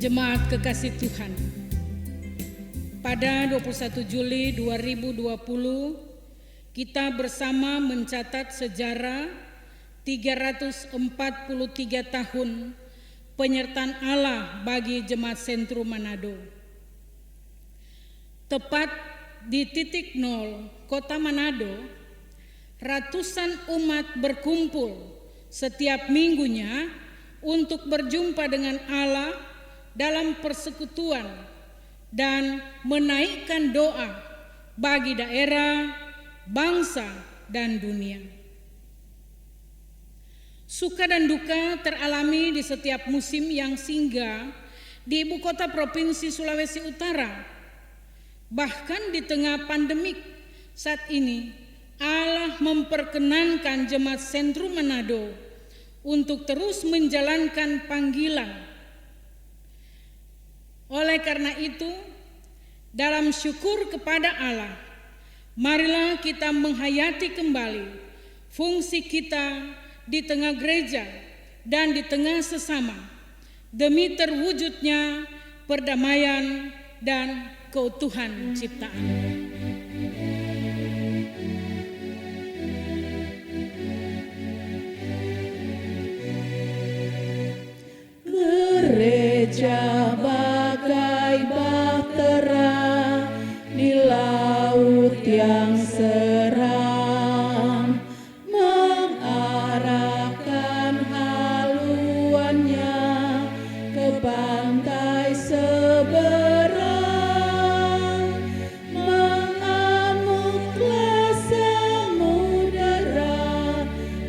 Jemaat kekasih Tuhan, pada 21 Juli 2020 kita bersama mencatat sejarah 343 tahun penyertaan Allah bagi Jemaat Sentrum Manado. Tepat di titik nol kota Manado, ratusan umat berkumpul setiap minggunya untuk berjumpa dengan Allah dalam persekutuan dan menaikkan doa bagi daerah, bangsa, dan dunia. Suka dan duka teralami di setiap musim yang singgah di ibu kota provinsi Sulawesi Utara. Bahkan di tengah pandemik saat ini, Allah memperkenankan Jemaat Sentrum Manado untuk terus menjalankan panggilan. Oleh karena itu, dalam syukur kepada Allah, marilah kita menghayati kembali fungsi kita di tengah gereja dan di tengah sesama, demi terwujudnya perdamaian dan keutuhan ciptaan. Gereja bagai bahtera di laut yang seram, mengarahkan haluannya ke pantai seberang, mengamuklah samudera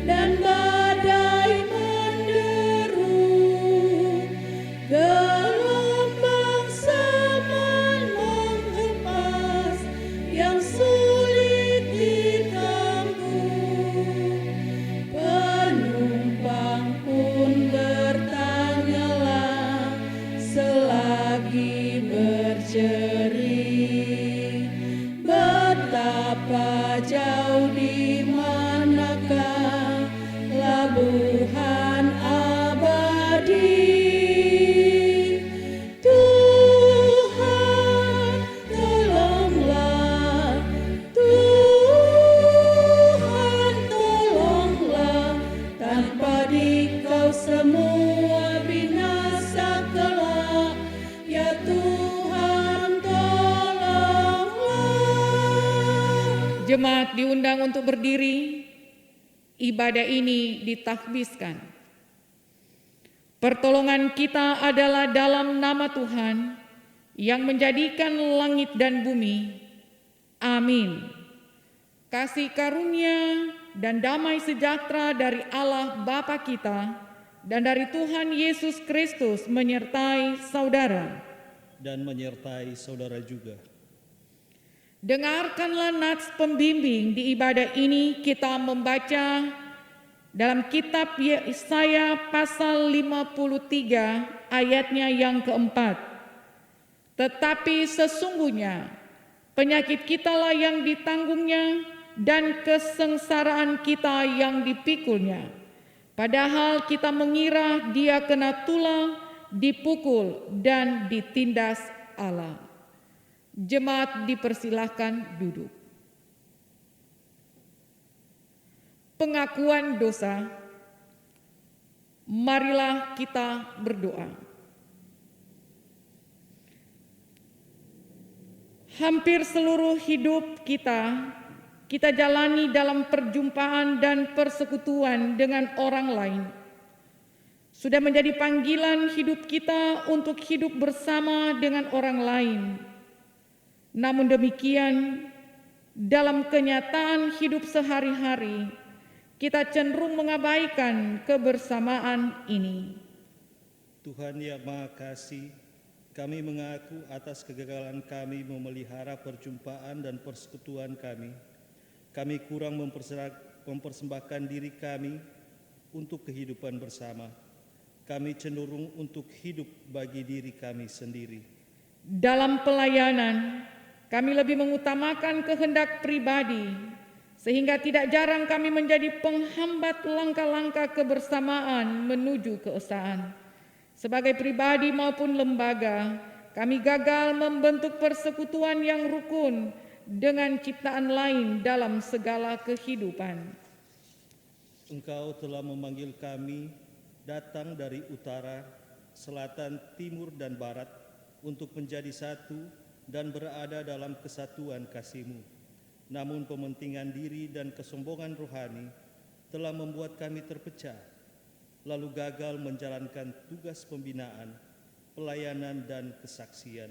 dan badai menderu. Gelombang zaman mengemas yang sulit ditempuh. Penumpang pun bertanyalah selagi berjerit, betapa jauh di manakah labuhan abadi. Semua binasa kelak, ya Tuhan tolonglah. Jemaat diundang untuk berdiri. Ibadah ini ditakbiskan. Pertolongan kita adalah dalam nama Tuhan yang menjadikan langit dan bumi. Amin. Kasih karunia dan damai sejahtera dari Allah Bapa kita dan dari Tuhan Yesus Kristus menyertai saudara. Dan menyertai saudara juga. Dengarkanlah nats pembimbing di ibadah ini. Kita membaca dalam kitab Yesaya pasal 53 ayatnya yang keempat. Tetapi sesungguhnya penyakit kitalah yang ditanggungnya dan kesengsaraan kita yang dipikulnya. Padahal kita mengira dia kena tulah, dipukul, dan ditindas Allah. Jemaat dipersilahkan duduk. Pengakuan dosa. Marilah kita berdoa. Hampir seluruh hidup kita jalani dalam perjumpaan dan persekutuan dengan orang lain. Sudah menjadi panggilan hidup kita untuk hidup bersama dengan orang lain. Namun demikian, dalam kenyataan hidup sehari-hari, kita cenderung mengabaikan kebersamaan ini. Tuhan yang Maha Kasih, kami mengaku atas kegagalan kami memelihara perjumpaan dan persekutuan kami. Kami kurang mempersembahkan diri kami untuk kehidupan bersama. Kami cenderung untuk hidup bagi diri kami sendiri. Dalam pelayanan, kami lebih mengutamakan kehendak pribadi, sehingga tidak jarang kami menjadi penghambat langkah-langkah kebersamaan menuju keesaan. Sebagai pribadi maupun lembaga, kami gagal membentuk persekutuan yang rukun dengan ciptaan lain dalam segala kehidupan. Engkau telah memanggil kami datang dari utara, selatan, timur, dan barat untuk menjadi satu dan berada dalam kesatuan kasih-Mu. Namun pementingan diri dan kesombongan rohani telah membuat kami terpecah, lalu gagal menjalankan tugas pembinaan, pelayanan, dan kesaksian.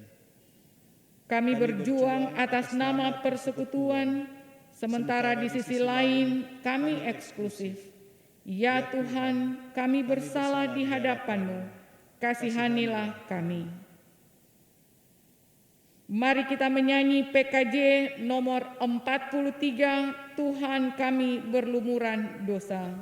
Kami berjuang atas nama persekutuan, sementara di sisi lain kami eksklusif. Ya Tuhan, kami bersalah di hadapan-Mu, kasihanilah kami. Mari kita menyanyi PKJ nomor 43, Tuhan kami berlumuran dosa.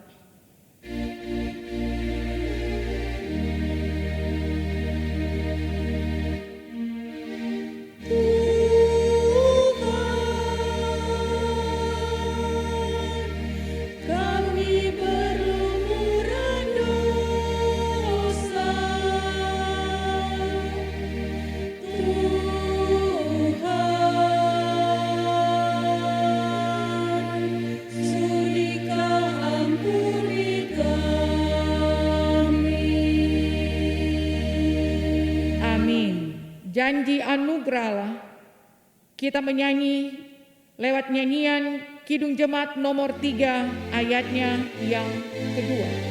Janji anugerah, kita menyanyi lewat nyanyian Kidung Jemaat nomor 3 ayatnya yang kedua.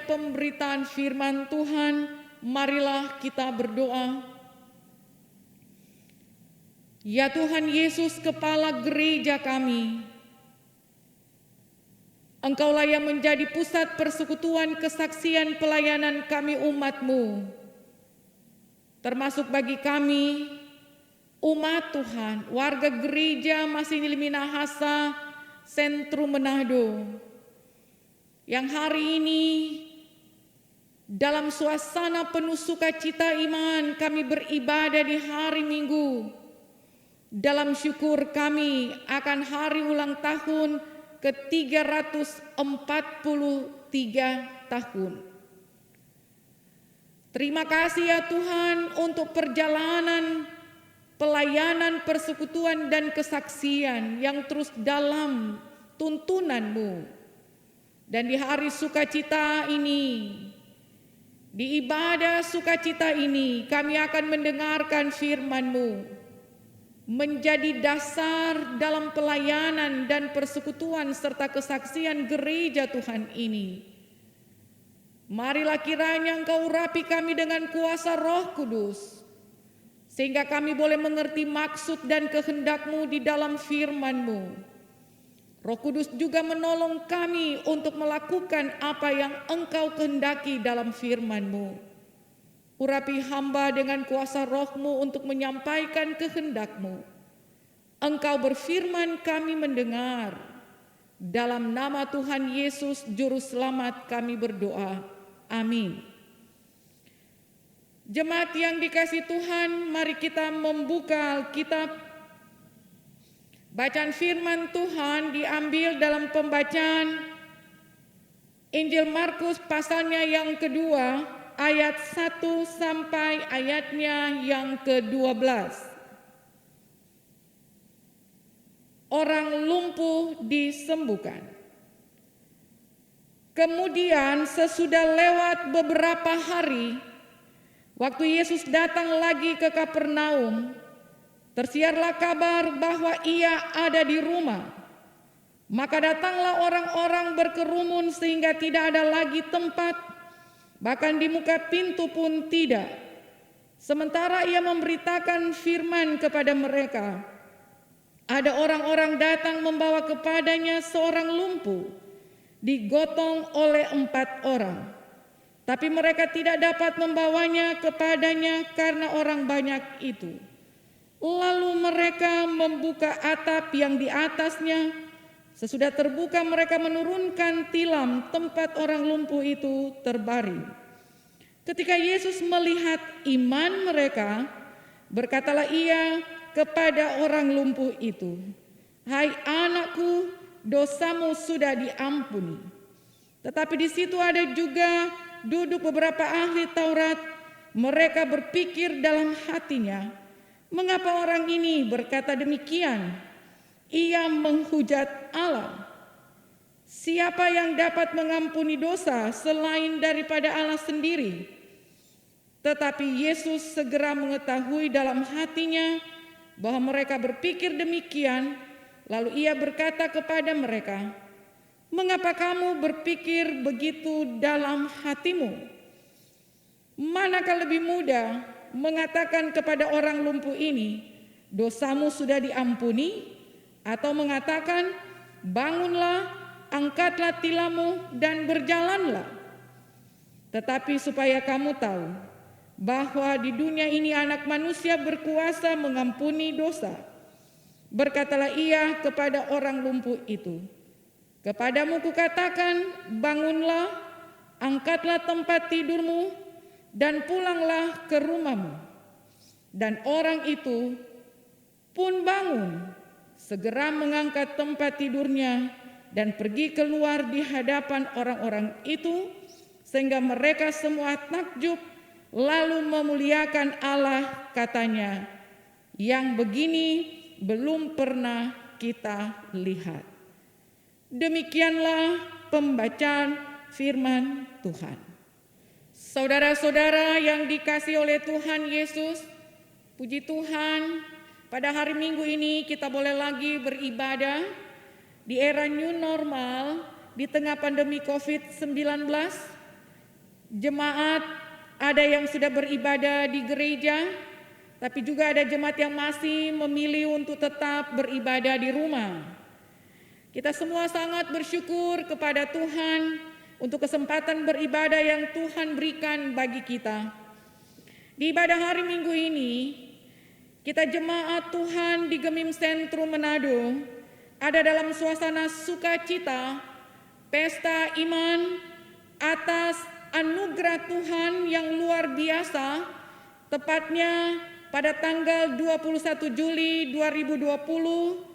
Pemberitaan firman Tuhan, marilah kita berdoa. Ya Tuhan Yesus, Kepala Gereja kami, Engkaulah yang menjadi pusat persekutuan kesaksian pelayanan kami umat-Mu, termasuk bagi kami, umat Tuhan, warga gereja Masini Minahasa, Sentrum Manado, yang hari ini dalam suasana penuh sukacita iman kami beribadah di hari Minggu, dalam syukur kami akan hari ulang tahun ke-343 tahun. Terima kasih ya Tuhan untuk perjalanan pelayanan persekutuan dan kesaksian yang terus dalam tuntunan-Mu. Dan di hari sukacita ini, di ibadah sukacita ini, kami akan mendengarkan firman-Mu, menjadi dasar dalam pelayanan dan persekutuan serta kesaksian gereja Tuhan ini. Marilah kiranya Engkau urapi kami dengan kuasa Roh Kudus, sehingga kami boleh mengerti maksud dan kehendak-Mu di dalam firman-Mu. Roh Kudus juga menolong kami untuk melakukan apa yang Engkau kehendaki dalam firman-Mu. Urapi hamba dengan kuasa Roh-Mu untuk menyampaikan kehendak-Mu. Engkau berfirman, kami mendengar. Dalam nama Tuhan Yesus Juru Selamat kami berdoa. Amin. Jemaat yang dikasihi Tuhan, mari kita membuka Alkitab. Bacaan firman Tuhan diambil dalam pembacaan Injil Markus pasalnya yang kedua, ayat 1 sampai ayatnya yang ke-12. Orang lumpuh disembuhkan. Kemudian sesudah lewat beberapa hari, waktu Yesus datang lagi ke Kapernaum, tersiarlah kabar bahwa Ia ada di rumah. Maka datanglah orang-orang berkerumun sehingga tidak ada lagi tempat bahkan di muka pintu pun tidak. Sementara ia memberitakan firman kepada mereka, ada orang-orang datang membawa kepadanya seorang lumpuh, digotong oleh 4 orang. Tapi mereka tidak dapat membawanya kepadanya karena orang banyak itu. Lalu mereka membuka atap yang di atasnya. Sesudah terbuka mereka menurunkan tilam tempat orang lumpuh itu terbaring. Ketika Yesus melihat iman mereka, berkatalah ia kepada orang lumpuh itu, "Hai anakku, dosamu sudah diampuni." Tetapi di situ ada juga duduk beberapa ahli Taurat. Mereka berpikir dalam hatinya, "Mengapa orang ini berkata demikian? Ia menghujat Allah. Siapa yang dapat mengampuni dosa selain daripada Allah sendiri?" Tetapi Yesus segera mengetahui dalam hatinya bahwa mereka berpikir demikian. Lalu ia berkata kepada mereka, "Mengapa kamu berpikir begitu dalam hatimu? Manakah lebih mudah mengatakan kepada orang lumpuh ini, 'Dosamu sudah diampuni,' atau mengatakan, 'Bangunlah, angkatlah tilammu dan berjalanlah'? Tetapi supaya kamu tahu bahwa di dunia ini Anak Manusia berkuasa mengampuni dosa, berkatalah ia kepada orang lumpuh itu, 'Kepadamu kukatakan, bangunlah, angkatlah tempat tidurmu, dan pulanglah ke rumahmu.' Dan orang itu pun bangun, segera mengangkat tempat tidurnya dan pergi keluar di hadapan orang-orang itu, sehingga mereka semua takjub, lalu memuliakan Allah, katanya, 'Yang begini belum pernah kita lihat.'" Demikianlah pembacaan firman Tuhan. Saudara-saudara yang dikasihi oleh Tuhan Yesus, puji Tuhan, pada hari Minggu ini kita boleh lagi beribadah di era new normal di tengah pandemi COVID-19. Jemaat ada yang sudah beribadah di gereja, tapi juga ada jemaat yang masih memilih untuk tetap beribadah di rumah. Kita semua sangat bersyukur kepada Tuhan untuk kesempatan beribadah yang Tuhan berikan bagi kita. Di ibadah hari Minggu ini, kita jemaat Tuhan di Gemim Sentrum Manado ada dalam suasana sukacita, pesta iman atas anugerah Tuhan yang luar biasa, tepatnya pada tanggal 21 Juli 2020,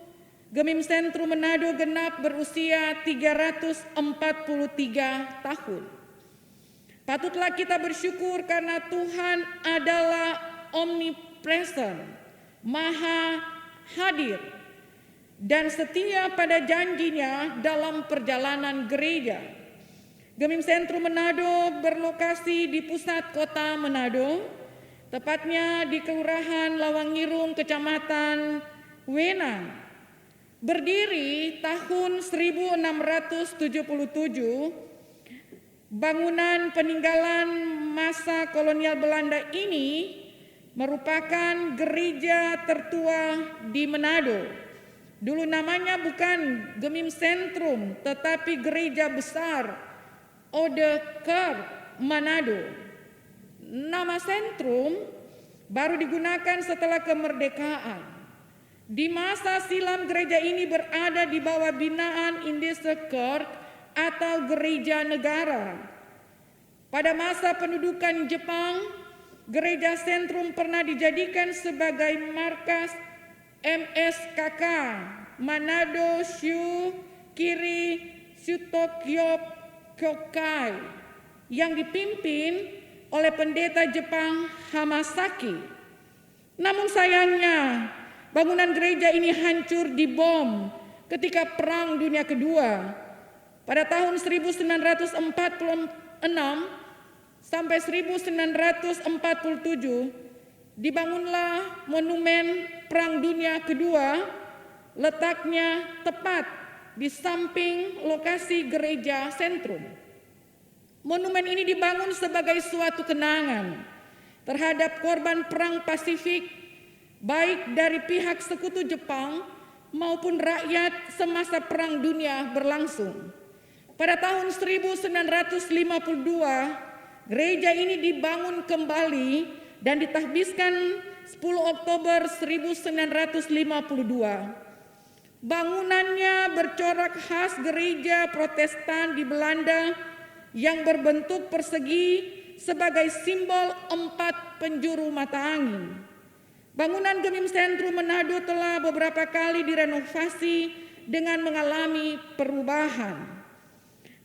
Gemim Sentrum Manado genap berusia 343 tahun. Patutlah kita bersyukur karena Tuhan adalah omnipresent, maha hadir, dan setia pada janjinya dalam perjalanan gereja. Gemim Sentrum Manado berlokasi di pusat kota Manado, tepatnya di Kelurahan Lawangirung, Kecamatan Wenang. Berdiri tahun 1677, bangunan peninggalan masa kolonial Belanda ini merupakan gereja tertua di Manado. Dulu namanya bukan Gemim Sentrum, tetapi Gereja Besar Ode Kerk Manado. Nama sentrum baru digunakan setelah kemerdekaan. Di masa silam gereja ini berada di bawah binaan Indische Kerk atau gereja negara. Pada masa pendudukan Jepang, gereja sentrum pernah dijadikan sebagai markas MSKK Manado Shu Kiri Shutokyo Kyokai yang dipimpin oleh pendeta Jepang Hamasaki. Namun sayangnya bangunan gereja ini hancur dibom ketika Perang Dunia Kedua. Pada tahun 1946 sampai 1947 dibangunlah monumen Perang Dunia Kedua, letaknya tepat di samping lokasi gereja sentrum. Monumen ini dibangun sebagai suatu kenangan terhadap korban perang Pasifik, baik dari pihak sekutu Jepang maupun rakyat semasa Perang Dunia berlangsung. Pada tahun 1952, gereja ini dibangun kembali dan ditahbiskan 10 Oktober 1952. Bangunannya bercorak khas gereja Protestan di Belanda yang berbentuk persegi sebagai simbol 4 penjuru mata angin. Bangunan Gemim Sentrum Manado telah beberapa kali direnovasi dengan mengalami perubahan.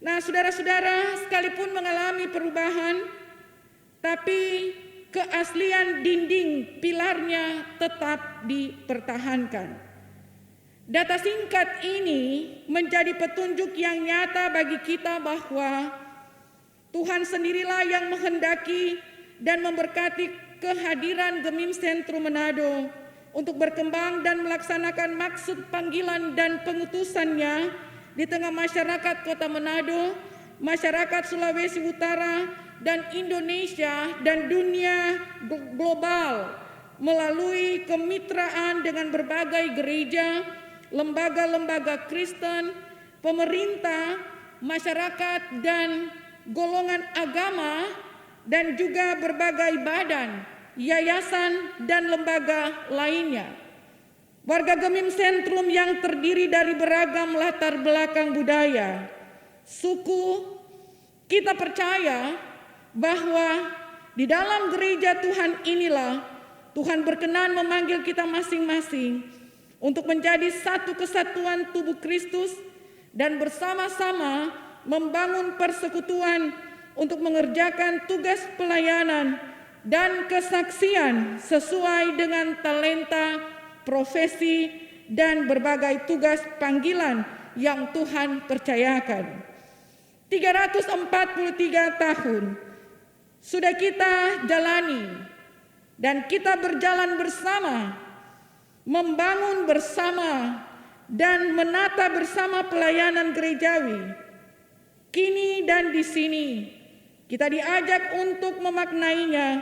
Nah, saudara-saudara, sekalipun mengalami perubahan, tapi keaslian dinding pilarnya tetap dipertahankan. Data singkat ini menjadi petunjuk yang nyata bagi kita bahwa Tuhan sendirilah yang menghendaki dan memberkati kehadiran Gemim Sentrum Manado untuk berkembang dan melaksanakan maksud panggilan dan pengutusannya di tengah masyarakat Kota Manado, masyarakat Sulawesi Utara, dan Indonesia dan dunia global melalui kemitraan dengan berbagai gereja, lembaga-lembaga Kristen, pemerintah, masyarakat, dan golongan agama, dan juga berbagai badan, yayasan, dan lembaga lainnya. Warga Gemim Sentrum yang terdiri dari beragam latar belakang budaya, suku, kita percaya bahwa di dalam gereja Tuhan inilah Tuhan berkenan memanggil kita masing-masing untuk menjadi satu kesatuan tubuh Kristus dan bersama-sama membangun persekutuan untuk mengerjakan tugas pelayanan dan kesaksian sesuai dengan talenta, profesi, dan berbagai tugas panggilan yang Tuhan percayakan. 343 tahun sudah kita jalani dan kita berjalan bersama, membangun bersama, dan menata bersama pelayanan gerejawi. Kini dan di sini kita diajak untuk memaknainya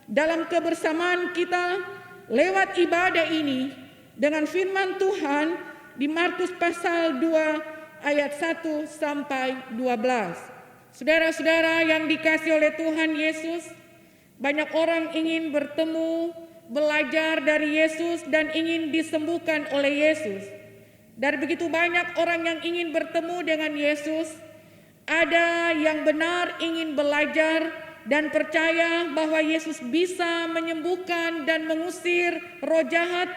dalam kebersamaan kita lewat ibadah ini dengan firman Tuhan di Markus pasal 2 ayat 1 sampai 12. Saudara-saudara yang dikasihi oleh Tuhan Yesus, banyak orang ingin bertemu, belajar dari Yesus, dan ingin disembuhkan oleh Yesus. Dari begitu banyak orang yang ingin bertemu dengan Yesus, ada yang benar ingin belajar dan percaya bahwa Yesus bisa menyembuhkan dan mengusir roh jahat,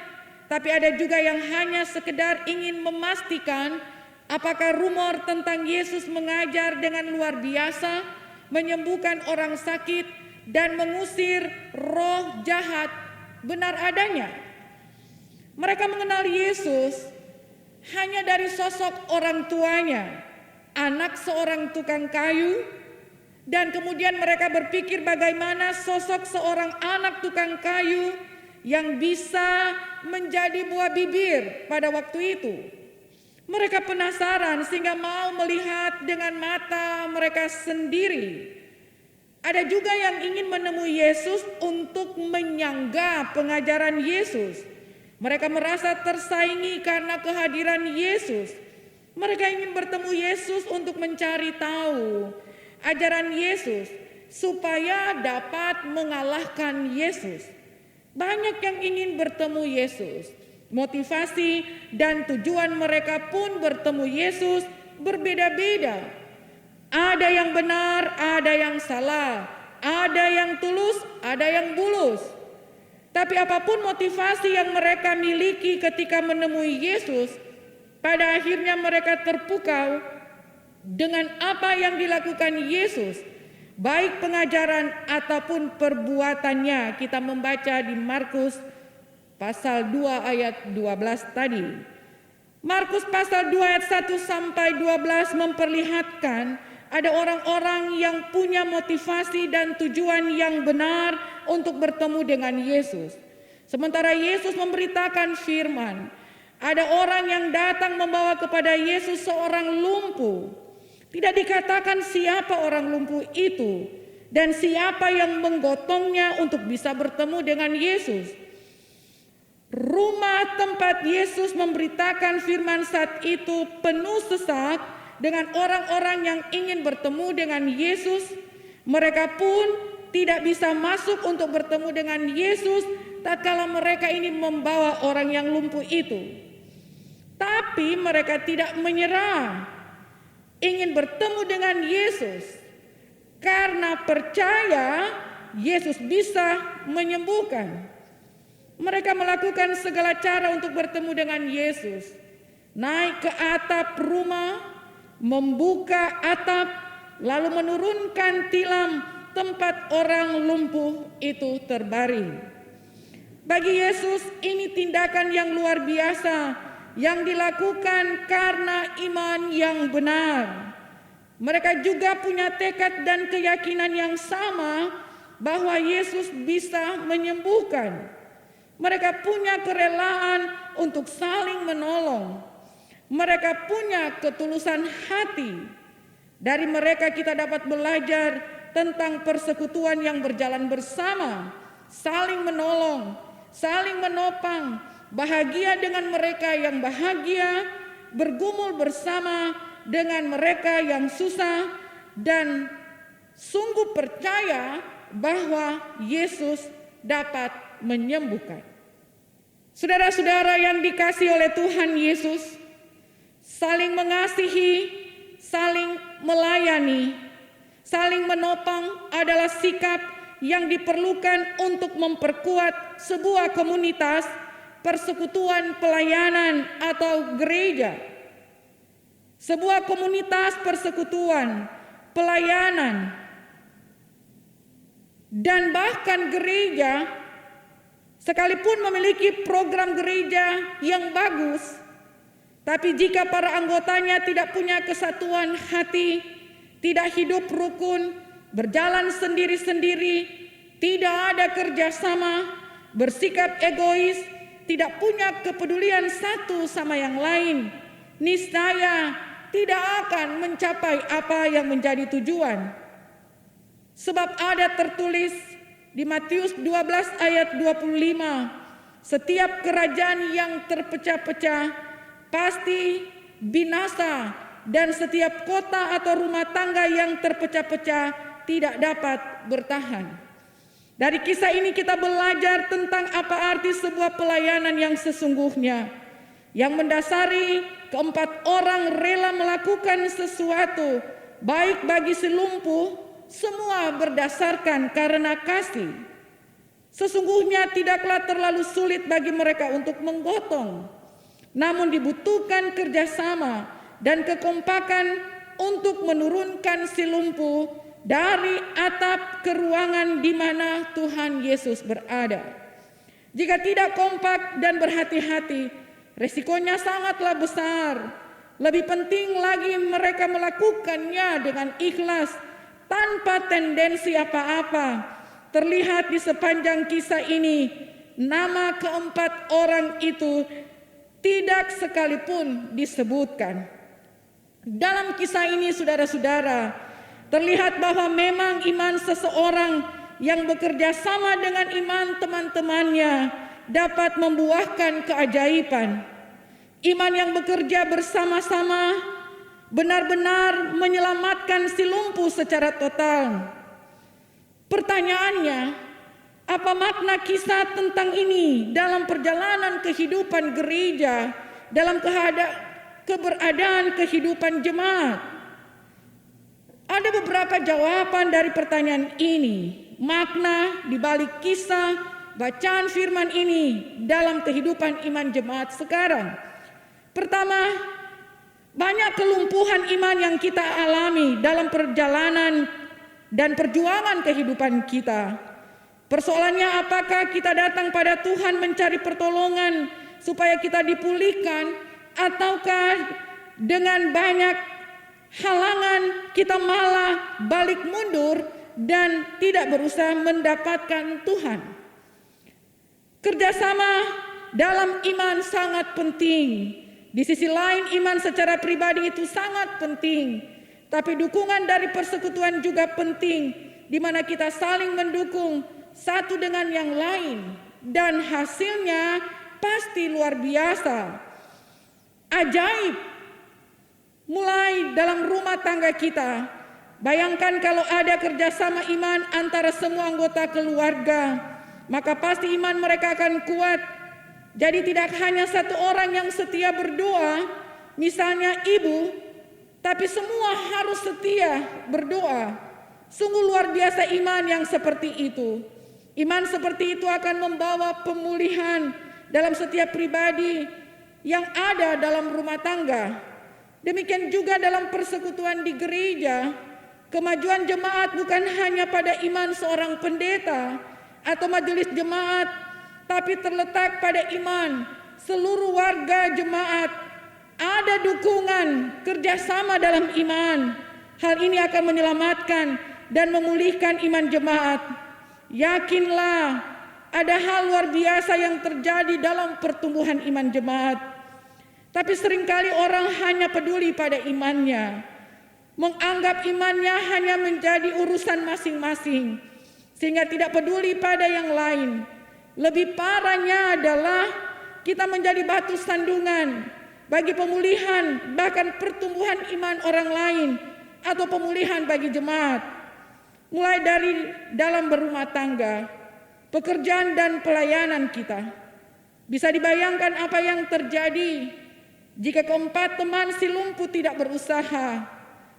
tapi ada juga yang hanya sekedar ingin memastikan apakah rumor tentang Yesus mengajar dengan luar biasa, menyembuhkan orang sakit, dan mengusir roh jahat benar adanya. Mereka mengenal Yesus hanya dari sosok orang tuanya, anak seorang tukang kayu, dan kemudian mereka berpikir bagaimana sosok seorang anak tukang kayu yang bisa menjadi buah bibir pada waktu itu. Mereka penasaran sehingga mau melihat dengan mata mereka sendiri. Ada juga yang ingin menemui Yesus untuk menyangga pengajaran Yesus. Mereka merasa tersaingi karena kehadiran Yesus. Mereka ingin bertemu Yesus untuk mencari tahu ajaran Yesus supaya dapat mengalahkan Yesus. Banyak yang ingin bertemu Yesus. Motivasi dan tujuan mereka pun bertemu Yesus berbeda-beda. Ada yang benar, ada yang salah, ada yang tulus, ada yang bulus. Tapi apapun motivasi yang mereka miliki ketika menemui Yesus, pada akhirnya mereka terpukau dengan apa yang dilakukan Yesus, baik pengajaran ataupun perbuatannya. Kita membaca di Markus pasal 2 ayat 12 tadi. Markus pasal 2 ayat 1 sampai 12 memperlihatkan ada orang-orang yang punya motivasi dan tujuan yang benar untuk bertemu dengan Yesus. Sementara Yesus memberitakan firman, ada orang yang datang membawa kepada Yesus seorang lumpuh. Tidak dikatakan siapa orang lumpuh itu dan siapa yang menggotongnya untuk bisa bertemu dengan Yesus. Rumah tempat Yesus memberitakan firman saat itu penuh sesak dengan orang-orang yang ingin bertemu dengan Yesus. Mereka pun tidak bisa masuk untuk bertemu dengan Yesus tatkala mereka ini membawa orang yang lumpuh itu. Tapi mereka tidak menyerah, ingin bertemu dengan Yesus karena percaya Yesus bisa menyembuhkan. Mereka melakukan segala cara untuk bertemu dengan Yesus. Naik ke atap rumah, membuka atap, lalu menurunkan tilam tempat orang lumpuh itu terbaring. Bagi Yesus ini tindakan yang luar biasa yang dilakukan karena iman yang benar. Mereka juga punya tekad dan keyakinan yang sama bahwa Yesus bisa menyembuhkan. Mereka punya kerelaan untuk saling menolong. Mereka punya ketulusan hati. Dari mereka kita dapat belajar tentang persekutuan yang berjalan bersama, saling menolong, saling menopang, bahagia dengan mereka yang bahagia, bergumul bersama dengan mereka yang susah, dan sungguh percaya bahwa Yesus dapat menyembuhkan. Saudara-saudara yang dikasihi oleh Tuhan Yesus, saling mengasihi, saling melayani, saling menopang adalah sikap yang diperlukan untuk memperkuat sebuah komunitas, persekutuan pelayanan atau gereja. Sebuah komunitas persekutuan, pelayanan, dan bahkan gereja sekalipun memiliki program gereja yang bagus, tapi jika para anggotanya tidak punya kesatuan hati, tidak hidup rukun, berjalan sendiri-sendiri, tidak ada kerjasama, bersikap egois, tidak punya kepedulian satu sama yang lain, niscaya tidak akan mencapai apa yang menjadi tujuan. Sebab ada tertulis di Matius 12 ayat 25, setiap kerajaan yang terpecah-pecah pasti binasa, dan setiap kota atau rumah tangga yang terpecah-pecah tidak dapat bertahan. Dari kisah ini kita belajar tentang apa arti sebuah pelayanan yang sesungguhnya, yang mendasari keempat orang rela melakukan sesuatu baik bagi si lumpuh, semua berdasarkan karena kasih. Sesungguhnya tidaklah terlalu sulit bagi mereka untuk menggotong, namun dibutuhkan kerjasama dan kekompakan untuk menurunkan si lumpuh dari atap ke ruangan di mana Tuhan Yesus berada. Jika tidak kompak dan berhati-hati, resikonya sangatlah besar. Lebih penting lagi mereka melakukannya dengan ikhlas, tanpa tendensi apa-apa. Terlihat di sepanjang kisah ini, nama keempat orang itu tidak sekalipun disebutkan. Dalam kisah ini, saudara-saudara, terlihat bahwa memang iman seseorang yang bekerja sama dengan iman teman-temannya dapat membuahkan keajaiban. Iman yang bekerja bersama-sama benar-benar menyelamatkan si lumpuh secara total. Pertanyaannya, apa makna kisah tentang ini dalam perjalanan kehidupan gereja, dalam keberadaan kehidupan jemaat? Ada beberapa jawaban dari pertanyaan ini. Makna di balik kisah bacaan firman ini dalam kehidupan iman jemaat sekarang. Pertama, banyak kelumpuhan iman yang kita alami dalam perjalanan dan perjuangan kehidupan kita. Persoalannya, apakah kita datang pada Tuhan mencari pertolongan supaya kita dipulihkan, ataukah dengan banyak halangan kita malah balik mundur dan tidak berusaha mendapatkan Tuhan. Kerjasama dalam iman sangat penting. Di sisi lain, iman secara pribadi itu sangat penting. Tapi dukungan dari persekutuan juga penting, di mana kita saling mendukung satu dengan yang lain, dan hasilnya pasti luar biasa, ajaib. Mulai dalam rumah tangga kita, bayangkan kalau ada kerjasama iman antara semua anggota keluarga, maka pasti iman mereka akan kuat. Jadi tidak hanya satu orang yang setia berdoa, misalnya ibu, tapi semua harus setia berdoa. Sungguh luar biasa iman yang seperti itu. Iman seperti itu akan membawa pemulihan dalam setiap pribadi yang ada dalam rumah tangga. Demikian juga dalam persekutuan di gereja, kemajuan jemaat bukan hanya pada iman seorang pendeta atau majelis jemaat, tapi terletak pada iman seluruh warga jemaat. Ada dukungan kerjasama dalam iman. Hal ini akan menyelamatkan dan memulihkan iman jemaat. Yakinlah, ada hal luar biasa yang terjadi dalam pertumbuhan iman jemaat. Tapi seringkali orang hanya peduli pada imannya, menganggap imannya hanya menjadi urusan masing-masing, sehingga tidak peduli pada yang lain. Lebih parahnya adalah kita menjadi batu sandungan bagi pemulihan, bahkan pertumbuhan iman orang lain, atau pemulihan bagi jemaat. Mulai dari dalam berumah tangga, pekerjaan dan pelayanan kita. Bisa dibayangkan apa yang terjadi jika keempat teman si lumpuh tidak berusaha.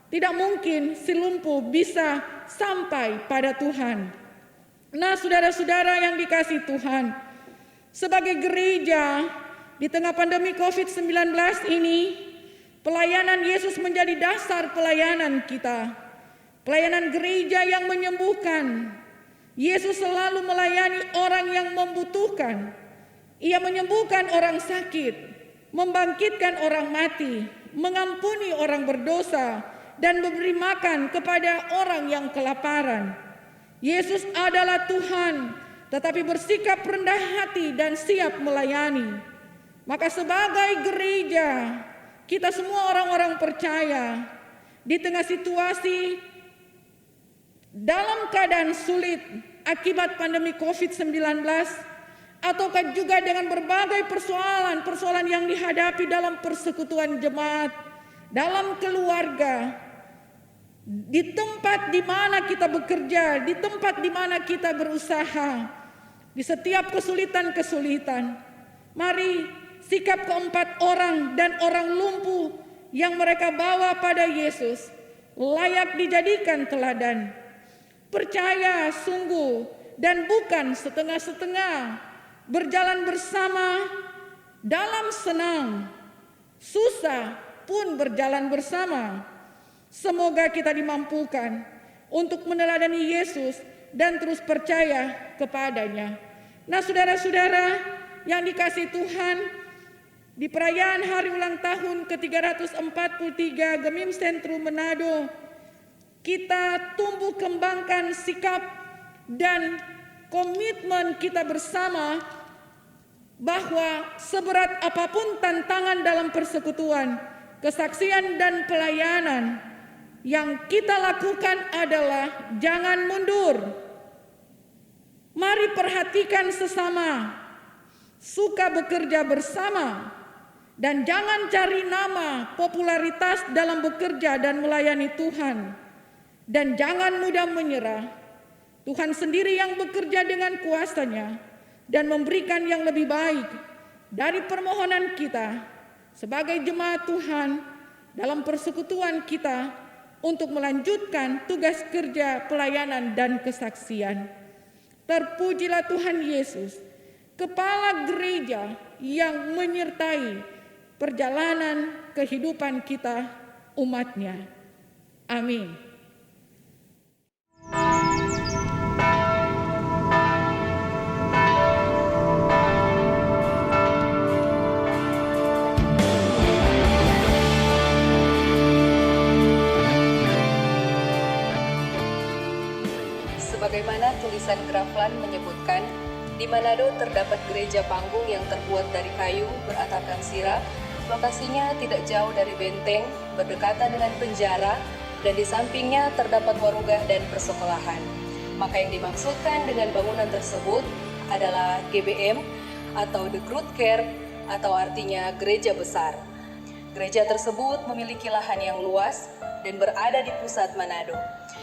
Tidak mungkin si lumpuh bisa sampai pada Tuhan. Nah, saudara-saudara yang dikasihi Tuhan, sebagai gereja di tengah pandemi COVID-19 ini, pelayanan Yesus menjadi dasar pelayanan kita. Pelayanan gereja yang menyembuhkan. Yesus selalu melayani orang yang membutuhkan. Ia menyembuhkan orang sakit, membangkitkan orang mati, mengampuni orang berdosa, dan memberi makan kepada orang yang kelaparan. Yesus adalah Tuhan, tetapi bersikap rendah hati dan siap melayani. Maka sebagai gereja, kita semua orang-orang percaya, di tengah situasi dalam keadaan sulit akibat pandemi COVID-19, ataukah juga dengan berbagai persoalan yang dihadapi dalam persekutuan jemaat, dalam keluarga, di tempat di mana kita bekerja, di tempat di mana kita berusaha, di setiap kesulitan-kesulitan, mari sikap keempat orang dan orang lumpuh yang mereka bawa pada Yesus layak dijadikan teladan. Percaya sungguh dan bukan setengah-setengah, berjalan bersama dalam senang, susah pun berjalan bersama. Semoga kita dimampukan untuk meneladani Yesus dan terus percaya kepadanya. Nah, saudara-saudara yang dikasihi Tuhan, di perayaan hari ulang tahun ke-343 Gemim Sentrum Manado, kita tumbuh kembangkan sikap dan komitmen kita bersama bahwa seberat apapun tantangan dalam persekutuan, kesaksian dan pelayanan, yang kita lakukan adalah jangan mundur. Mari perhatikan sesama, suka bekerja bersama, dan jangan cari nama, popularitas dalam bekerja dan melayani Tuhan. Dan jangan mudah menyerah. Tuhan sendiri yang bekerja dengan kuasanya dan memberikan yang lebih baik dari permohonan kita sebagai jemaat Tuhan dalam persekutuan kita untuk melanjutkan tugas kerja pelayanan dan kesaksian. Terpujilah Tuhan Yesus, Kepala Gereja yang menyertai perjalanan kehidupan kita umat-Nya. Amin. Sebagaimana tulisan Graflan menyebutkan, di Manado terdapat gereja panggung yang terbuat dari kayu beratapkan sirah. Lokasinya tidak jauh dari benteng, berdekatan dengan penjara, dan di sampingnya terdapat warugah dan persekolahan. Maka yang dimaksudkan dengan bangunan tersebut adalah GBM atau The Groot Kerk atau artinya gereja besar. Gereja tersebut memiliki lahan yang luas dan berada di pusat Manado,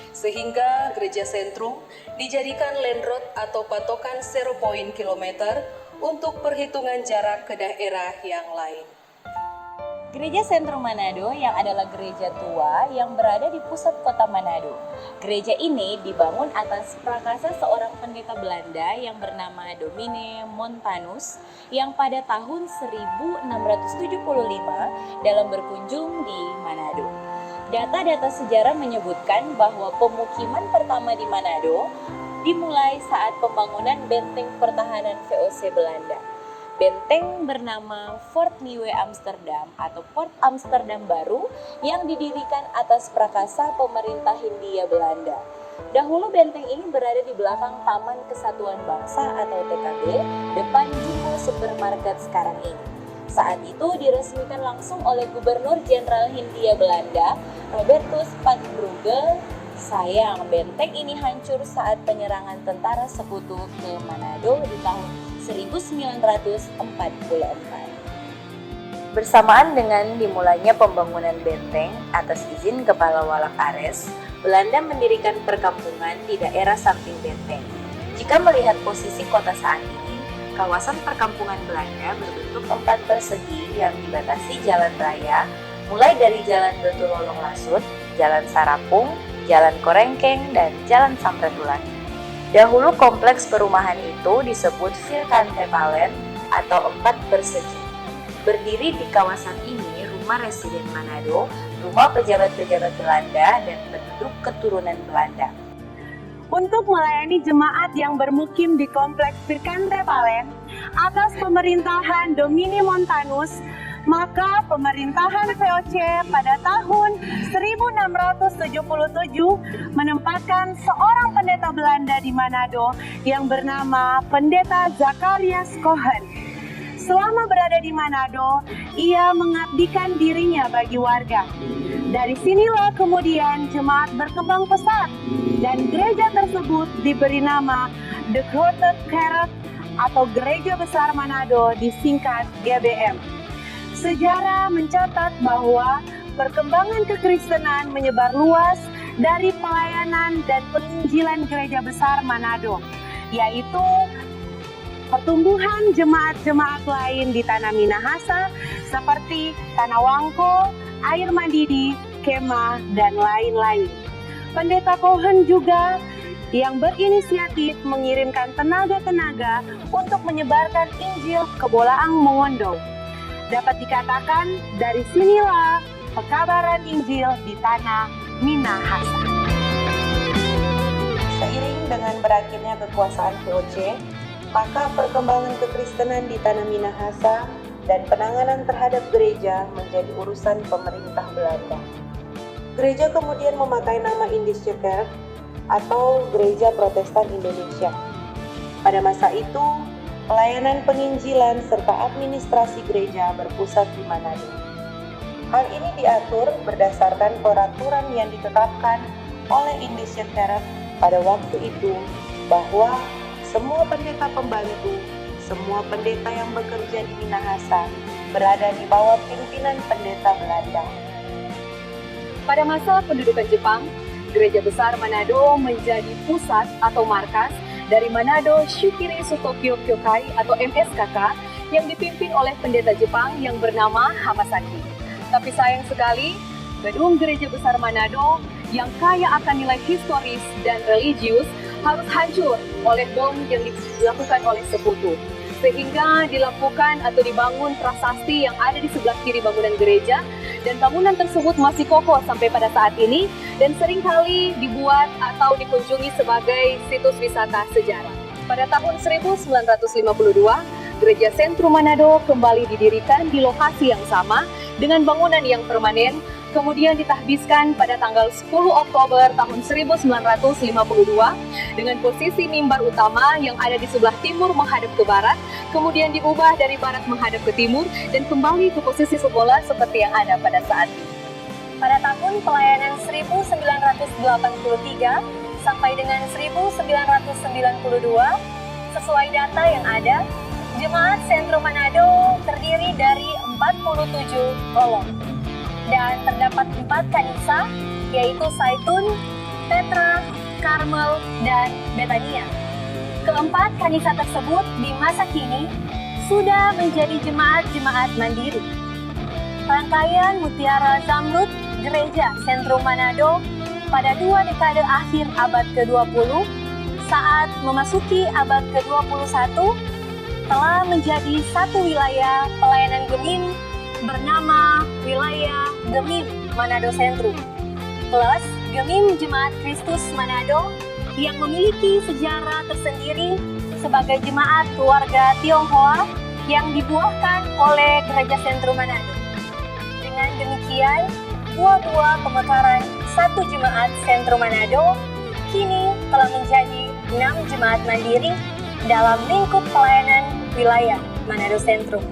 sehingga gereja sentrum dijadikan land road atau patokan 0 kilometer untuk perhitungan jarak ke daerah yang lain. Gereja Sentrum Manado yang adalah gereja tua yang berada di pusat kota Manado. Gereja ini dibangun atas prakarsa seorang pendeta Belanda yang bernama Domine Montanus yang pada tahun 1675 dalam berkunjung di Manado. Data-data sejarah menyebutkan bahwa pemukiman pertama di Manado dimulai saat pembangunan benteng pertahanan VOC Belanda. Benteng bernama Fort Nieuwe Amsterdam atau Port Amsterdam Baru yang didirikan atas prakarsa pemerintah Hindia Belanda. Dahulu benteng ini berada di belakang Taman Kesatuan Bangsa atau TKB, depan Jumbo Supermarket sekarang ini. Saat itu diresmikan langsung oleh Gubernur Jenderal Hindia Belanda, Robertus Patbruge. Sayang, benteng ini hancur saat penyerangan tentara sekutu ke Manado di tahun 1944. Bersamaan dengan dimulainya pembangunan benteng atas izin Kepala Walak Ares, Belanda mendirikan perkampungan di daerah samping benteng. Jika melihat posisi kota saat ini, kawasan perkampungan Belanda berbentuk 4 persegi yang dibatasi jalan raya, mulai dari Jalan Betulolong Lasut, Jalan Sarapung, Jalan Korengkeng, dan Jalan Sampretulan. Dahulu kompleks perumahan itu disebut Vierkantepalen atau 4 persegi. Berdiri di kawasan ini rumah residen Manado, rumah pejabat-pejabat Belanda, dan penduduk keturunan Belanda. Untuk melayani jemaat yang bermukim di kompleks Vierkantepalen atas pemerintahan Domine Montanus, maka pemerintahan VOC pada tahun 1677 menempatkan seorang pendeta Belanda di Manado yang bernama Pendeta Zacharias Cohen. Selama berada di Manado, ia mengabdikan dirinya bagi warga. Dari sinilah kemudian jemaat berkembang pesat dan gereja tersebut diberi nama The Groot Kerk atau Gereja Besar Manado, disingkat GBM. Sejarah mencatat bahwa perkembangan kekristenan menyebar luas dari pelayanan dan penginjilan Gereja Besar Manado, yaitu pertumbuhan jemaat-jemaat lain di Tanah Minahasa seperti Tanah Wangko, Air Mandidi, Kemah, dan lain-lain. Pendeta Cohen juga yang berinisiatif mengirimkan tenaga-tenaga untuk menyebarkan Injil ke Bolaang Mongondo. Dapat dikatakan dari sinilah pekabaran Injil di Tanah Minahasa. Seiring dengan berakhirnya kekuasaan VOC, maka perkembangan kekristenan di Tanah Minahasa dan penanganan terhadap gereja menjadi urusan pemerintah Belanda. Gereja kemudian memakai nama Indische Kerk atau Gereja Protestan Indonesia. Pada masa itu, pelayanan penginjilan serta administrasi gereja berpusat di Manado. Hal ini diatur berdasarkan peraturan yang ditetapkan oleh Indische Kerk pada waktu itu bahwa semua pendeta pembantu, semua pendeta yang bekerja di Minahasa berada di bawah pimpinan pendeta Belanda. Pada masa pendudukan Jepang, Gereja Besar Manado menjadi pusat atau markas dari Manado Shukiri Sutokyo Kyokai atau MSKK yang dipimpin oleh pendeta Jepang yang bernama Hamasaki. Tapi sayang sekali, gedung Gereja Besar Manado yang kaya akan nilai historis dan religius harus hancur oleh bom yang dilakukan oleh sekutu. Sehingga dilakukan atau dibangun prasasti yang ada di sebelah kiri bangunan gereja, dan bangunan tersebut masih kokoh sampai pada saat ini dan seringkali dibuat atau dikunjungi sebagai situs wisata sejarah. Pada tahun 1952, Gereja Sentrum Manado kembali didirikan di lokasi yang sama dengan bangunan yang permanen, kemudian ditahbiskan pada tanggal 10 Oktober tahun 1952 dengan posisi mimbar utama yang ada di sebelah timur menghadap ke barat, kemudian diubah dari barat menghadap ke timur dan kembali ke posisi semula seperti yang ada pada saat ini. Pada tahun tahun pelayanan 1983 sampai dengan 1992, sesuai data yang ada, Jemaat Sentrum Manado terdiri dari 47 golong. Dan terdapat 4 kanisa, yaitu Zaitun, Petra, Karmel, dan Betania. Keempat kanisa tersebut di masa kini sudah menjadi jemaat-jemaat mandiri. Rangkaian Mutiara Zamrud Gereja Sentrum Manado pada 2 dekade akhir abad ke-20 saat memasuki abad ke-21 telah menjadi satu wilayah pelayanan Gemim bernama Wilayah Gemim Manado Sentrum plus Gemim Jemaat Kristus Manado yang memiliki sejarah tersendiri sebagai jemaat keluarga Tionghoa yang dibuahkan oleh Gereja Sentrum Manado. Dengan demikian, buah-buah pemekaran satu jemaat Sentrum Manado kini telah menjadi 6 jemaat mandiri dalam lingkup pelayanan wilayah Manado Sentrum.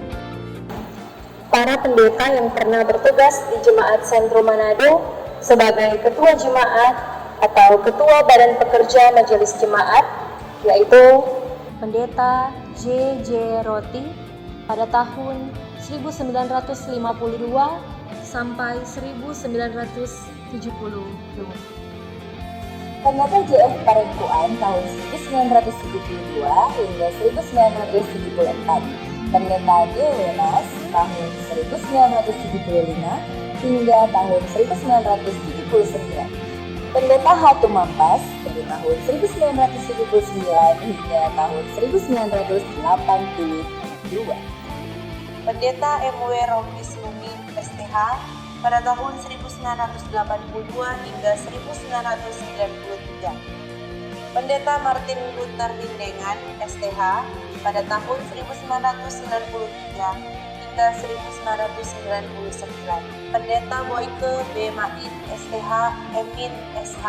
Para pendeta yang pernah bertugas di Jemaat Sentrum Manado sebagai ketua jemaat atau ketua badan pekerja majelis jemaat, yaitu Pendeta J.J. Roti pada tahun 1952 sampai 1970. Pendeta J.F. Parengkuan tahun 1972 hingga 1974. Pendeta D. Wenas tahun 1975 hingga tahun 1979. Pendeta H. Tumampas dari tahun 1979 hingga tahun 1982. Pendeta M.W. Rompis Luming STH pada tahun 1982 hingga 1993. Pendeta Martin Luther Lindengan STH pada tahun 1993 hingga 1999. Pendeta Boyke B. Mait STH Emin SH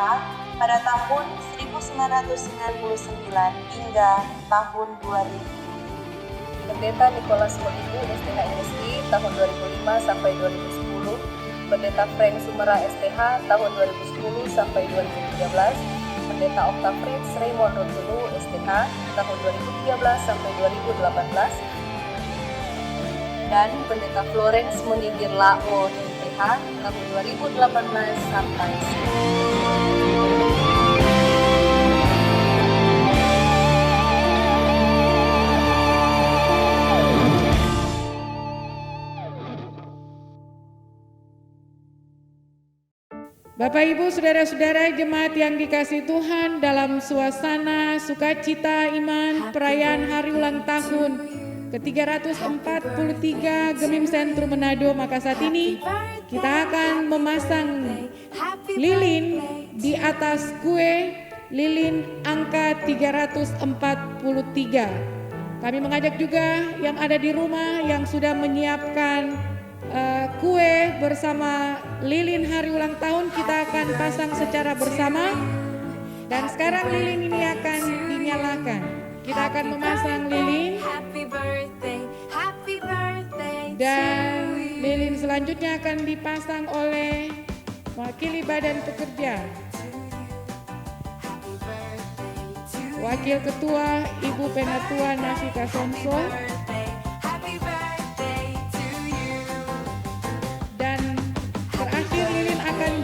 pada tahun 1999 hingga tahun 2000. Pendeta Nicholas Molibu STH MSI tahun 2005 sampai 2010. Pendeta Frank Sumera STH tahun 2010 sampai 2013. Pendeta Octavio Raymond Rotulu STH tahun 2013 sampai 2018. Dan Pendeta Florence Munigir Lao STH tahun 2018 sampai 2019. Bapak Ibu Saudara-saudara jemaat yang dikasihi Tuhan, dalam suasana sukacita iman perayaan hari ulang tahun ke-343 Gemim Sentrum Manado, maka saat ini kita akan memasang lilin di atas kue lilin angka 343. Kami mengajak juga yang ada di rumah yang sudah menyiapkan kue bersama lilin hari ulang tahun, kita akan pasang secara bersama. Dan sekarang lilin ini akan dinyalakan. Kita akan memasang lilin, dan lilin selanjutnya akan dipasang oleh wakili badan pekerja, Wakil Ketua Ibu Penatua Nafika Somso.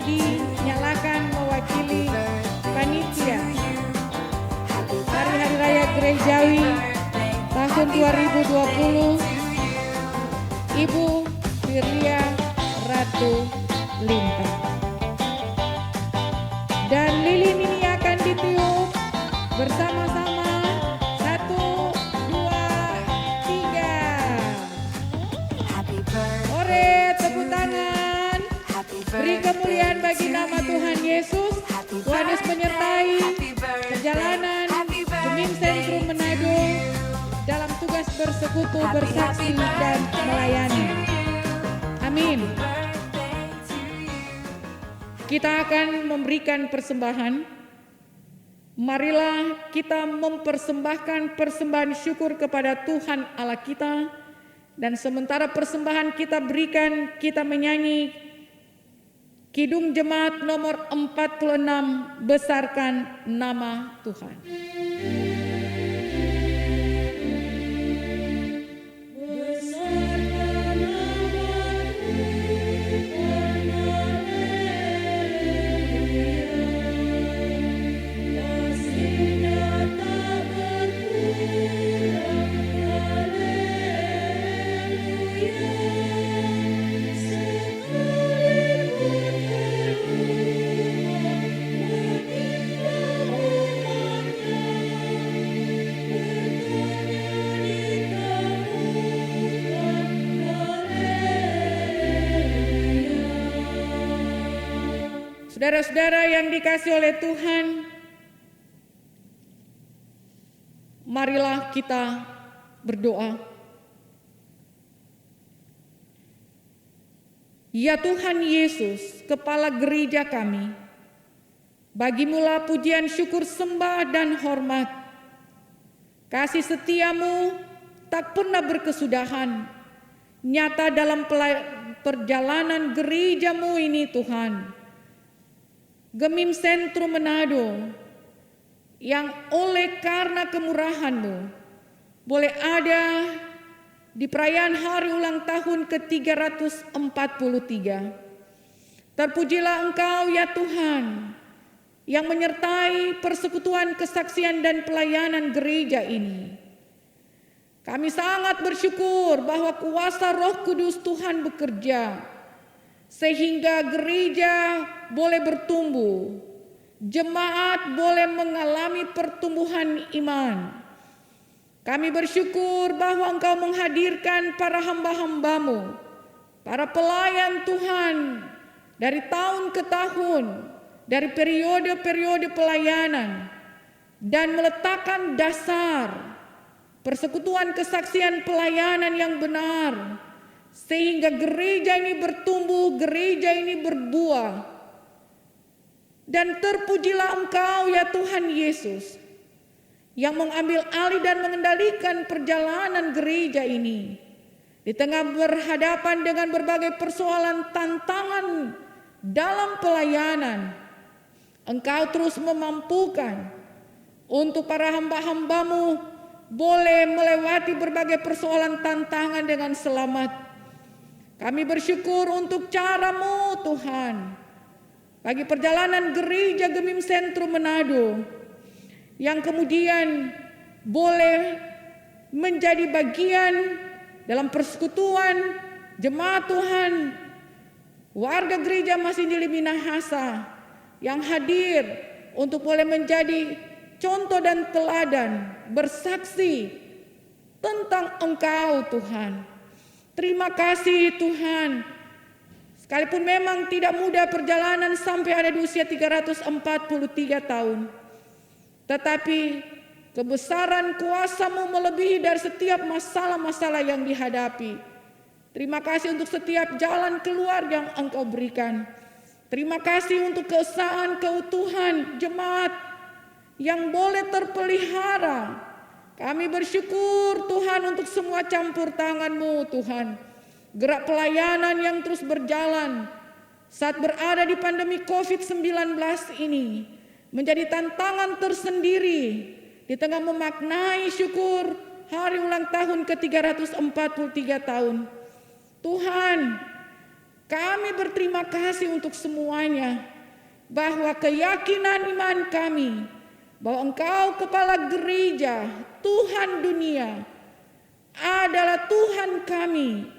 Dinyalakan mewakili panitia Hari Raya Gerejawi tahun 2020, Ibu Firlia Ratu Linta. Dan lilin ini akan ditiup bersama-sama. 1, 2, 3. Ore, tepuk tangan. Beri kemuliaan bagi nama Tuhan Yesus. Tuhan Yesus menyertai perjalanan Gemim Sentrum Manado dalam tugas bersekutu, bersaksi, dan melayani. Amin. Kita akan memberikan persembahan. Marilah kita mempersembahkan persembahan syukur kepada Tuhan Allah kita. Dan sementara persembahan kita berikan, kita menyanyi, Kidung Jemaat nomor 46, besarkan nama Tuhan. Saudara-saudara yang dikasihi oleh Tuhan, marilah kita berdoa. Ya Tuhan Yesus, Kepala Gereja kami, bagimulah pujian, syukur, sembah, dan hormat. Kasih setiamu tak pernah berkesudahan, nyata dalam perjalanan gerejamu ini Tuhan. Gemim Sentrum Manado yang oleh karena kemurahan-Mu boleh ada di perayaan hari ulang tahun ke-343. Terpujilah Engkau ya Tuhan yang menyertai persekutuan, kesaksian, dan pelayanan gereja ini. Kami sangat bersyukur bahwa kuasa Roh Kudus Tuhan bekerja sehingga gereja boleh bertumbuh, jemaat boleh mengalami pertumbuhan iman. Kami bersyukur bahwa Engkau menghadirkan para hamba-hamba-Mu, para pelayan Tuhan dari tahun ke tahun, dari periode-periode pelayanan, dan meletakkan dasar persekutuan, kesaksian, pelayanan yang benar, sehingga gereja ini bertumbuh, gereja ini berbuah. Dan terpujilah Engkau ya Tuhan Yesus yang mengambil alih dan mengendalikan perjalanan gereja ini. Di tengah berhadapan dengan berbagai persoalan, tantangan dalam pelayanan, Engkau terus memampukan untuk para hamba-hamba-Mu boleh melewati berbagai persoalan, tantangan dengan selamat. Kami bersyukur untuk cara-Mu Tuhan bagi perjalanan gereja Gemim Sentrum Manado yang kemudian boleh menjadi bagian dalam persekutuan jemaat Tuhan, warga gereja Masjid Minahasa yang hadir untuk boleh menjadi contoh dan teladan bersaksi tentang Engkau Tuhan. Terima kasih Tuhan. Sekalipun memang tidak mudah perjalanan sampai ada di usia 343 tahun. Tetapi kebesaran kuasa-Mu melebihi dari setiap masalah-masalah yang dihadapi. Terima kasih untuk setiap jalan keluar yang Engkau berikan. Terima kasih untuk keesaan, keutuhan jemaat yang boleh terpelihara. Kami bersyukur Tuhan untuk semua campur tangan-Mu Tuhan. Gerak pelayanan yang terus berjalan saat berada di pandemi COVID-19 ini menjadi tantangan tersendiri di tengah memaknai syukur hari ulang tahun ke-343 tahun. Tuhan, kami berterima kasih untuk semuanya, bahwa keyakinan iman kami bahwa Engkau Kepala Gereja, Tuhan dunia, adalah Tuhan kami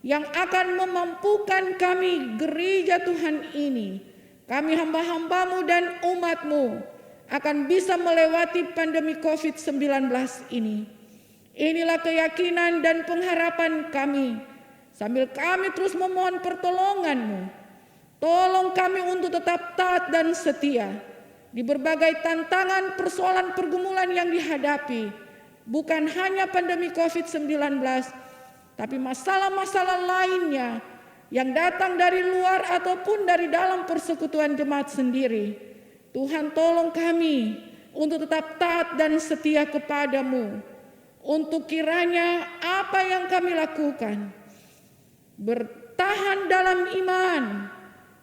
yang akan memampukan kami gereja Tuhan ini, kami hamba-hamba-Mu dan umat-Mu akan bisa melewati pandemi COVID-19 ini. Inilah keyakinan dan pengharapan kami, sambil kami terus memohon pertolongan-Mu. Tolong kami untuk tetap taat dan setia di berbagai tantangan, persoalan, pergumulan yang dihadapi. Bukan hanya pandemi COVID-19, tapi masalah-masalah lainnya yang datang dari luar ataupun dari dalam persekutuan jemaat sendiri. Tuhan, tolong kami untuk tetap taat dan setia kepada-Mu. Untuk kiranya apa yang kami lakukan, bertahan dalam iman,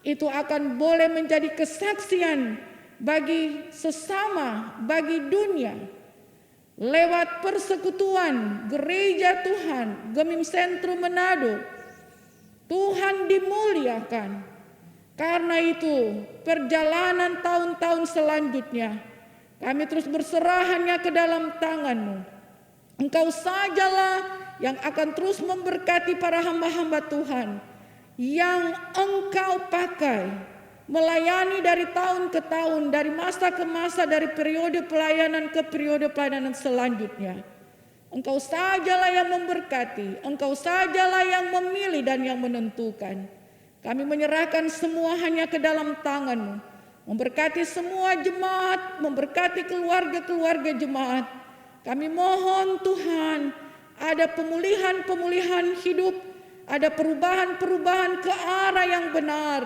itu akan boleh menjadi kesaksian bagi sesama, bagi dunia. Lewat persekutuan Gereja Tuhan Gemim Sentrum Manado, Tuhan dimuliakan. Karena itu, perjalanan tahun-tahun selanjutnya, kami terus berserah hanya ke dalam tangan-Mu. Engkau sajalah yang akan terus memberkati para hamba-hamba Tuhan yang Engkau pakai melayani dari tahun ke tahun, dari masa ke masa, dari periode pelayanan ke periode pelayanan selanjutnya. Engkau sajalah yang memberkati, Engkau sajalah yang memilih dan yang menentukan. Kami menyerahkan semua hanya ke dalam tangan-Mu. Memberkati semua jemaat, memberkati keluarga-keluarga jemaat. Kami mohon Tuhan, ada pemulihan-pemulihan hidup, ada perubahan-perubahan ke arah yang benar.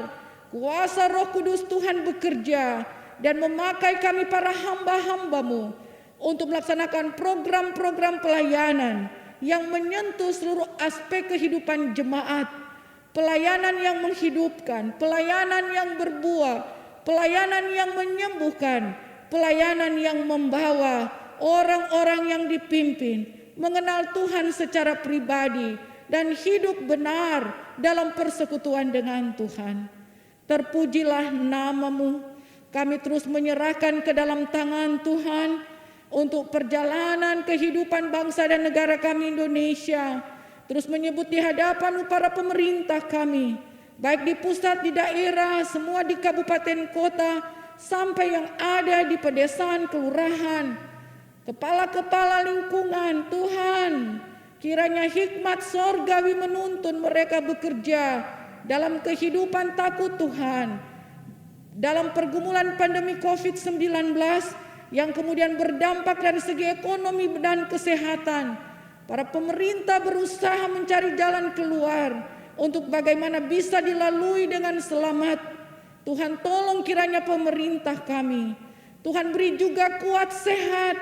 Kuasa Roh Kudus Tuhan bekerja dan memakai kami para hamba-hamba-Mu untuk melaksanakan program-program pelayanan yang menyentuh seluruh aspek kehidupan jemaat. Pelayanan yang menghidupkan, pelayanan yang berbuah, pelayanan yang menyembuhkan, pelayanan yang membawa orang-orang yang dipimpin mengenal Tuhan secara pribadi dan hidup benar dalam persekutuan dengan Tuhan. Terpujilah nama-Mu. Kami terus menyerahkan ke dalam tangan Tuhan untuk perjalanan kehidupan bangsa dan negara kami Indonesia. Terus menyebut di hadapan para pemerintah kami, baik di pusat, di daerah, semua di kabupaten kota, sampai yang ada di pedesaan, kelurahan, kepala-kepala lingkungan. Tuhan, kiranya hikmat sorgawi menuntun mereka bekerja dalam kehidupan takut Tuhan, dalam pergumulan pandemi COVID-19 yang kemudian berdampak dari segi ekonomi dan kesehatan. Para pemerintah berusaha mencari jalan keluar untuk bagaimana bisa dilalui dengan selamat. Tuhan, tolong kiranya pemerintah kami, Tuhan beri juga kuat sehat,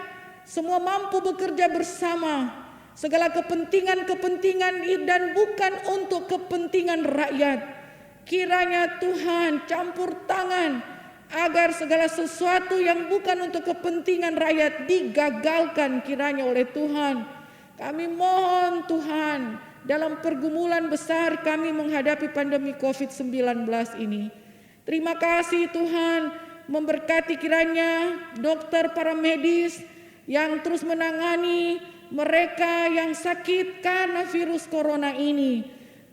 semua mampu bekerja bersama. Segala kepentingan-kepentingan dan bukan untuk kepentingan rakyat. Kiranya Tuhan campur tangan agar segala sesuatu yang bukan untuk kepentingan rakyat digagalkan kiranya oleh Tuhan. Kami mohon Tuhan, dalam pergumulan besar kami menghadapi pandemi COVID-19 ini. Terima kasih Tuhan, memberkati kiranya dokter, para medis yang terus menangani mereka yang sakit karena virus corona ini.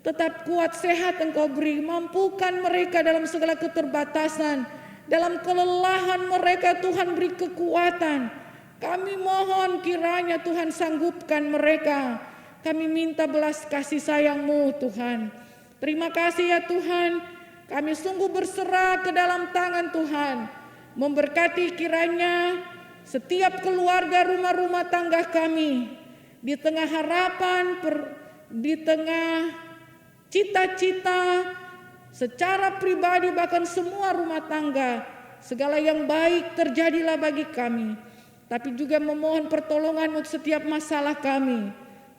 Tetap kuat sehat Engkau beri, mampukan mereka dalam segala keterbatasan, dalam kelelahan mereka Tuhan beri kekuatan. Kami mohon kiranya Tuhan sanggupkan mereka. Kami minta belas kasih sayang-Mu Tuhan. Terima kasih ya Tuhan. Kami sungguh berserah ke dalam tangan Tuhan. Memberkati kiranya setiap keluarga, rumah-rumah tangga kami. Di tengah harapan, di tengah cita-cita secara pribadi bahkan semua rumah tangga. Segala yang baik terjadilah bagi kami. Tapi juga memohon pertolongan untuk setiap masalah kami.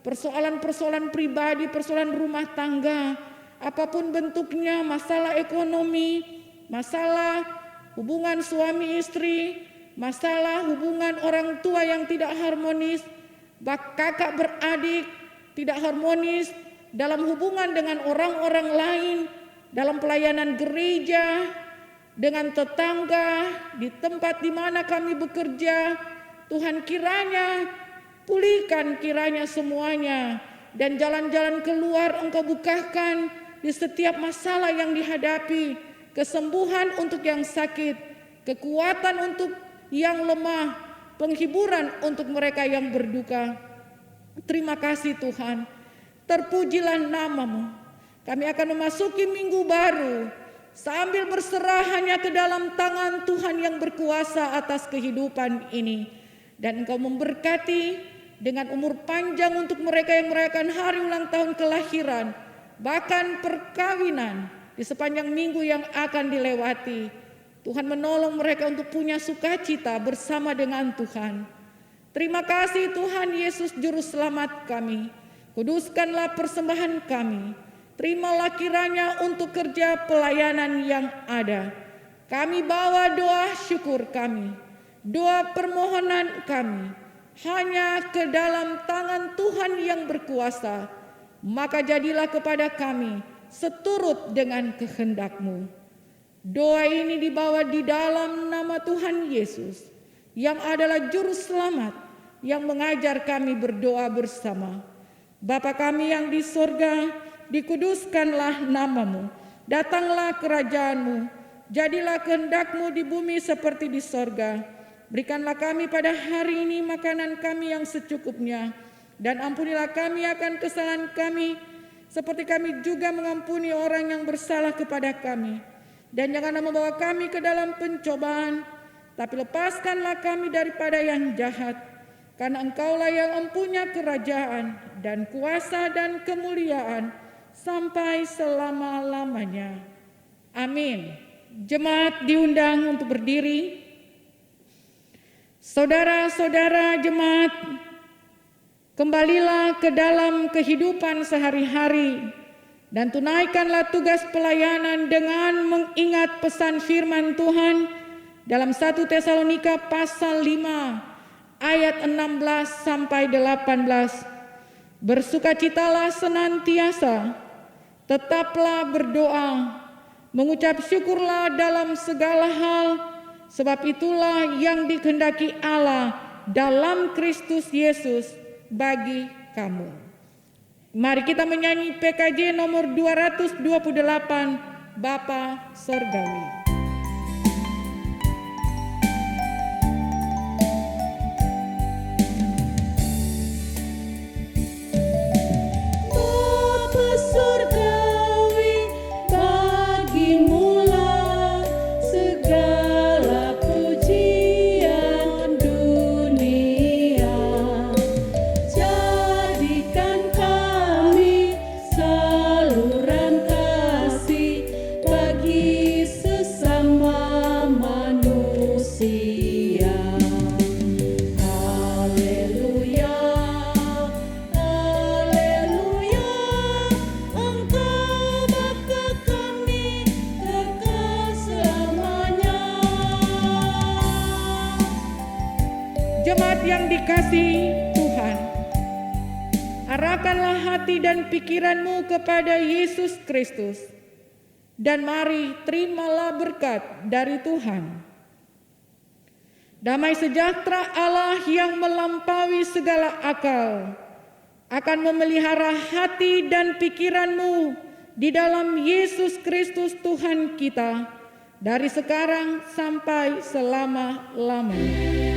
Persoalan-persoalan pribadi, persoalan rumah tangga, apapun bentuknya, masalah ekonomi, masalah hubungan suami istri, masalah hubungan orang tua yang tidak harmonis, kakak beradik tidak harmonis, dalam hubungan dengan orang-orang lain, dalam pelayanan gereja, dengan tetangga, di tempat di mana kami bekerja. Tuhan kiranya pulihkan kiranya semuanya, dan jalan-jalan keluar Engkau bukakan di setiap masalah yang dihadapi, kesembuhan untuk yang sakit, kekuatan untuk yang lemah, penghiburan untuk mereka yang berduka. Terima kasih Tuhan, terpujilah nama-Mu. Kami akan memasuki minggu baru sambil berserah hanya ke dalam tangan Tuhan yang berkuasa atas kehidupan ini. Dan Engkau memberkati dengan umur panjang untuk mereka yang merayakan hari ulang tahun kelahiran, bahkan perkawinan di sepanjang minggu yang akan dilewati. Tuhan menolong mereka untuk punya sukacita bersama dengan Tuhan. Terima kasih Tuhan Yesus Juru Selamat kami. Kuduskanlah persembahan kami. terimalah kiranya untuk kerja pelayanan yang ada. Kami bawa doa syukur kami, doa permohonan kami, hanya ke dalam tangan Tuhan yang berkuasa. Maka jadilah kepada kami seturut dengan kehendak-Mu. Doa ini dibawa di dalam nama Tuhan Yesus, yang adalah Juru Selamat, yang mengajar kami berdoa bersama. Bapa kami yang di sorga, dikuduskanlah nama-Mu, datanglah kerajaan-Mu, jadilah kehendak-Mu di bumi seperti di sorga. Berikanlah kami pada hari ini makanan kami yang secukupnya, dan ampunilah kami akan kesalahan kami, seperti kami juga mengampuni orang yang bersalah kepada kami. Dan janganlah membawa kami ke dalam pencobaan, tapi lepaskanlah kami daripada yang jahat. Karena Engkaulah yang mempunyai kerajaan dan kuasa dan kemuliaan sampai selama-lamanya. Amin. Jemaat diundang untuk berdiri. Saudara-saudara jemaat, kembalilah ke dalam kehidupan sehari-hari dan tunaikanlah tugas pelayanan dengan mengingat pesan firman Tuhan dalam 1 Tesalonika pasal 5 ayat 16 sampai 18. Bersukacitalah senantiasa, tetaplah berdoa, mengucap syukurlah dalam segala hal, sebab itulah yang dikehendaki Allah dalam Kristus Yesus bagi kamu. Mari kita menyanyi PKJ nomor 228, Bapa Sorgawi. Jemaat yang dikasihi Tuhan, arahkanlah hati dan pikiranmu kepada Yesus Kristus, dan mari terimalah berkat dari Tuhan. Damai sejahtera Allah yang melampaui segala akal akan memelihara hati dan pikiranmu di dalam Yesus Kristus Tuhan kita, dari sekarang sampai selama-lamanya.